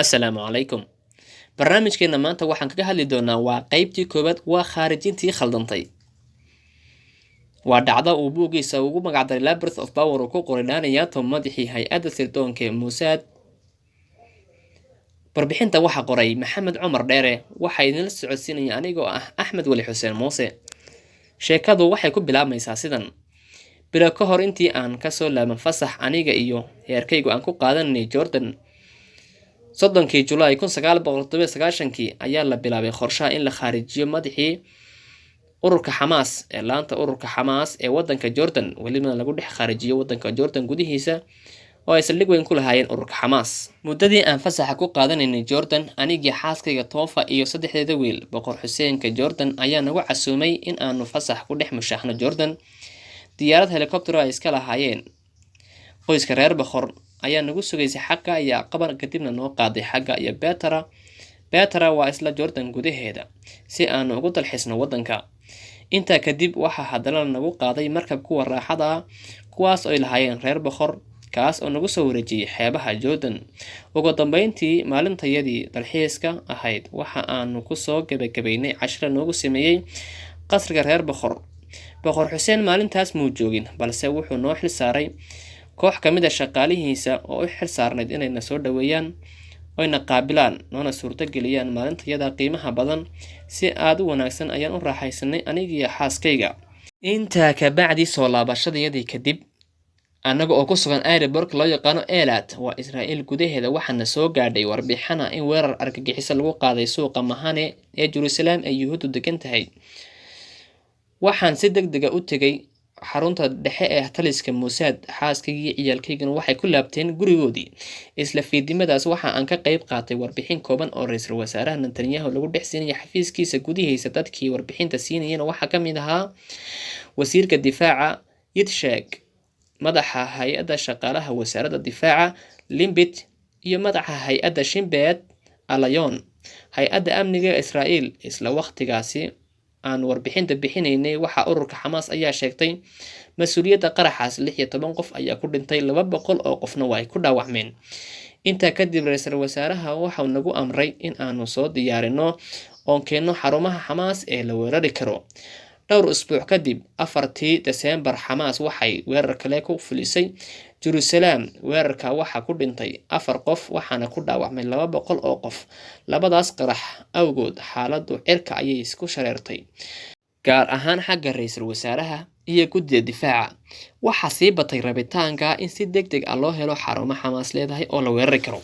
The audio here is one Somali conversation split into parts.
Assalaamu calaykum. Barnaamijkeena maanta waxaan kaga hadli doonaa waa qaybtii koowaad waa khaarijintii khaldantay. Waa dhacdo uu buuggiisa ugu magacdaray Labyrinth of Power oo ku qoray Daniyato madaxii hay-adda sirdoonka ee Mossad. Warbixinta waxaa qoray Maxamed Cumar Dheere, waxaa idinla socodsiinaya anigoo ah Axmed Weli Xuseen Muuse. Sheekadu waxay ku bilaabmaysaa sidan. Bilo ka hor intii aan kasoo laaban fasax aniga iyo heerkaygu aan ku qaadanay Jordan 30 July 1999 ayaa la bilaabay qorshaha in la khaarijiyo madaxii ururka Xamaas ee laanta ururka Xamaas ee wadanka Jordan, waliba lagu dhex khaarijiyo wadanka Jordan gudihiisa oo ay saldhig weyn ku lahaayeen ururka Xamaas. Muddadii aan fasaxa ku qaadanaynay Jordan, anigii xaaskayga Toofa iyo saddexdeeda wiil, Boqor Xuseenka Jordan ayaa nagu casuumay in aanu fasax ku dhex mushaxno Jordan. Diyaarad helicopter ay iska lahaayeen qoyska reer Boqor ayaa nagu sugaysay xagga iyo qabar, kadibna noo qaaday xagga iyo Betra waa isla Jordan gudaheeda si aanu ugu dalxiisno wadanka. Intaa kadib waxaa haddana nagu qaaday markab kuwa raaxada ah kuwaas oo ay lahaayeen reer Boqor, kaas oo nagu soo wareejiyay xeebaha Jordan. Ugu dambeyntii maalintayadii dalxiiska ahayd waxa aanu kusoo gabagabaynay cashiro noogu sameeyay qasriga reer Boqor. Boqor Xuseen maalintaas muu joogin, balse wuxuu noo xil saaray koox ka mid ah shaqaalihiisa oo u xil saarnayd inayna soo dhaweeyaan oyna qaabilaan noona suurtageliyaan maalintayada qiimaha badan. Si aad u wanaagsan ayaan u raaxaysanay anigii xaaskayga. Intaa ka bacdi soo laabashadayadii kadib, annaga oo ku sugan airport loo yaqaano Eilat waa Israa'iil gudaheeda, waxaana soo gaadhay warbixina in weerar argagixiso lagu qaaday suuqa Mahane ee Jerusalem ay Yuhuuddu degan tahay. Waxaan si degdeg ah u tegay xarunta dhexe ee taliska Mossad. Xaaskaygii iyo ciyaalkaygana waxay ku laabteen gurigoodii. Isla fiidnimadaas waxa aan ka qayb qaatay warbixin kooban oo ra'iisul wasaaraha Netanyahu lagu dhex siinayay xafiiskiisa gudihiisa. Dadkii warbixinta siinayeen waxaa ka mid ahaa wasiirka difaaca Yitzhak, madaxa hay-adda shaqaalaha wasaaradda difaaca Limbit, iyo madaxa hay-adda Shimbet Alayon, hay-adda amniga Israa'iil. Isla waqtigaasi aan warbixinta bixinaynay waxa ururka Xamaas ayaa sheegtay mas'uuliyadda qaraxaas. 16 qof ayaa ku dhintay, 200 oo qofna waa ay ku dhaawacmeen. Intaa kadib ra'iisul wasaaraha waxa uu nagu amray in aanu soo diyaarino oon keenno xarumaha Xamaas ee la weerari karo. Dhowr usbuuc kadib 4 December Xamaas waxay weerar kale ku fulisay Jerusalem. Weerarka waxaa ku dhintay 4 qof waxaana ku dhaawacmay 200 oo qof. Labadaas qarax awgood xaaladdu cirka ayay isku shareertay, gaar ahaan xagga ra'iisul wasaaraha iyo guddiga difaaca. Waxaa sii batay rabitaanka in si degdeg ah loo helo xarumo Xamaas leedahay oo la weerari karo.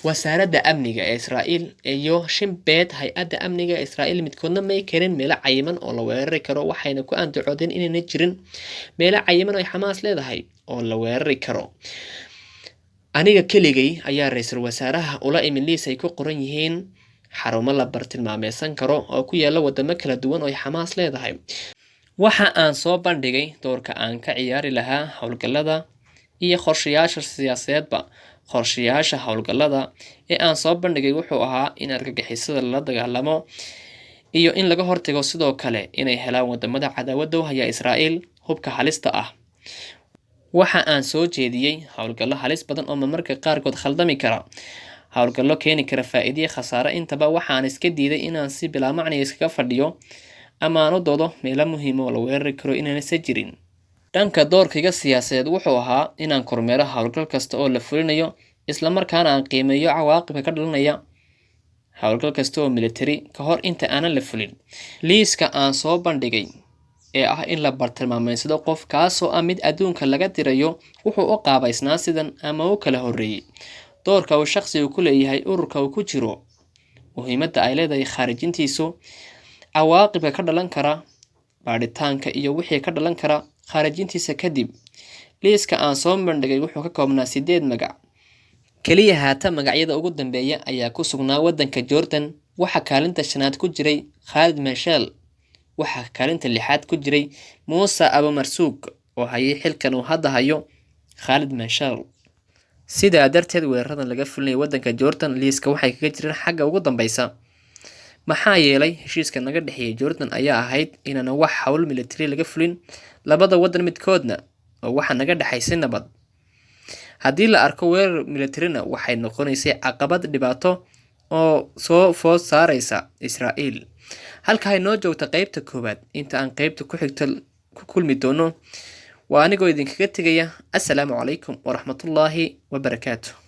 Wasaaradda amniga ee Israa'iil iyo Shimbet, hay-adda amniga ee Israa'iil, midkoodna may keenin meelo cayiman oo la weerari karo, waxayna ku andacoodeen inayna jirin meelo cayiman oo ay Xamaas leedahay oo la weerari karo. Aniga keligay ayaa ra'iisul wasaaraha ula imin liis ay ku qoran yihiin xarumo la bartilmaameysan karo oo ku yaala wadamo kala duwan oo ay Xamaas leedahay. Waxa aan soo bandhigay doorka aan ka ciyaari lahaa howlgallada iyo qorshayaasha siyaasadeedba. Qorshayaasha howlgallada ee aan soo bandhigay wuxuu ahaa in argagixisada lala dagaalamo iyo in laga hortago, sidoo kale inay helaan wadamada cadaawadda u haya Israa'iil hubka halista ah. Waxa aan soo jeediyay howlgallo halis badan oo marmarka qaarkood khaldami kara, howlgallo keeni kara faa'iido iyo khasaare. Intaba waxaan iska diiday inaan si bilaa macni iskaga fadhiyo ama aan u doodo meelo muhiim oo la weerari karo inaanaysan jirin. Dhanka doorkayga siyaasadeed wuxuu ahaa inaan kormeero howlgal kasta oo la fulinayo, isla markaana aan qiimeeyo cawaaqibka ka dhalanaya howlgal kasta oo military ka hor inta aanan la fulin. Liiska aan soo bandhigay ee ah in la bartilmaameedsado qof, kaasoo ah mid adduunka laga dirayo, wuxuu u qaabaysnaa sidan ama u kala horreeyay doorka uu shaqsigu ku leeyahay ururka uu ku jiro, muhiimadda ay leedahay khaarijintiisu, cawaaqibka ka dhalan kara baadhitaanka iyo wixii ka dhalan kara khaarijintiisa kadib. Liiska aan soo bandhigay wuxuu ka koobnaa 8 magac. Kaliya haata magacyada ugu dambeeya ayaa ku sugnaa wadanka Jordan. Waxaa kaalinta 5aad ku jiray Khalid Mashal. Waxaa kaalinta 6aad ku jiray Musa Abu Marsuq oo hayay xilkan uu hadda hayo Khalid Mashal. Sidaa darteed weeraradan laga fulinay wadanka Jordan liiska waxay kaga jireen xagga ugu dambeysa. Maxaa yeelay heshiiska naga dhexeeyay Jordan ayaa ahayd inaan wax hawl military laga fulin labada wadan midkoodna oo waxa naga dhaxaysay nabad. haddii la arko weerar militarina waxay noqonaysay caqabad dhibaato oo soo food saaraysa Israa'iil. halka ay noo joogta qaybta koowaad. inta aan qaybta ku xigta ku kulmi doono waa anigoo idinkaga tegaya. assalaamu calaykum waraxmatullaahi wabarakaatuh.